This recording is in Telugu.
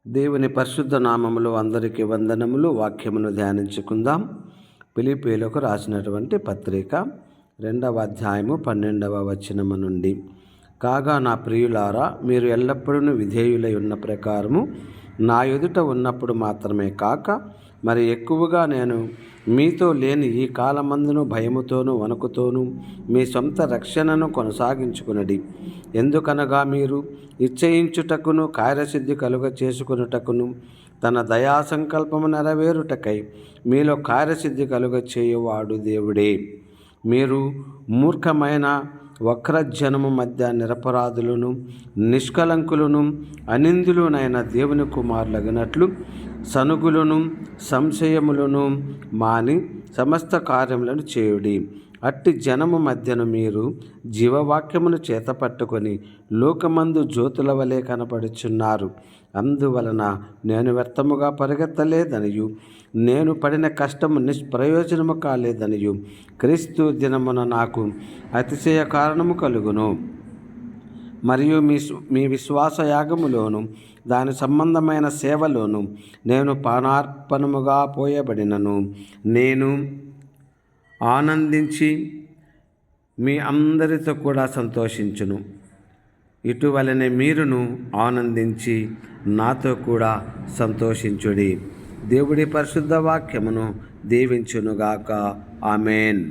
దేవుని పరిశుద్ధ నామములో అందరికీ వందనములు. వాక్యమును ధ్యానించుకుందాం. ఫిలిప్పీయులకు రాసినటువంటి పత్రిక 2వ అధ్యాయము 12వ వచనము నుండి, కాగా నా ప్రియులారా, మీరు ఎల్లప్పుడూ విధేయులై ఉన్న ప్రకారము నా ఎదుట ఉన్నప్పుడు మాత్రమే కాక మరి ఎక్కువగా నేను మీతో లేని ఈ కాలమందును భయముతోనూ వణుకుతోనూ మీ సొంత రక్షణను కొనసాగించుకునడి. ఎందుకనగా మీరు ఇచ్చయించుటకును కార్యసిద్ధి కలుగ చేసుకున్నటకును తన దయా సంకల్పము నెరవేరుటకై మీలో కార్యసిద్ధి కలుగ చేయువాడు దేవుడే. మీరు మూర్ఖమైన వక్రజనము మధ్య నిరపరాధులను నిష్కలంకులను అనిందులునైన దేవుని కుమారులగినట్లు సనుగులను సంశయములను మాని సమస్త కార్యములను చేయుడి. అట్టి జనము మధ్యను మీరు జీవవాక్యమును చేతపట్టుకొని లోకమందు జ్యోతుల వలె కనపడుచున్నారు. అందువలన నేను వ్యర్థముగా పరిగెత్తలేదనియు నేను పడిన కష్టము నిష్ప్రయోజనము కాలేదనియు క్రీస్తు దినమున నాకు అతిశయ కారణము కలుగును. మరియు మీ విశ్వాస యాగములోను దాని సంబంధమైన సేవలోను నేను పానార్పణముగా పోయబడినను. నేను ఆనందించి మీ అందరితో కూడా సంతోషించును. ఇటువలనే మీరును ఆనందించి నాతో కూడా సంతోషించుడి. దేవుడి పరిశుద్ధ వాక్యమును దీవించునుగాక. ఆమేన్.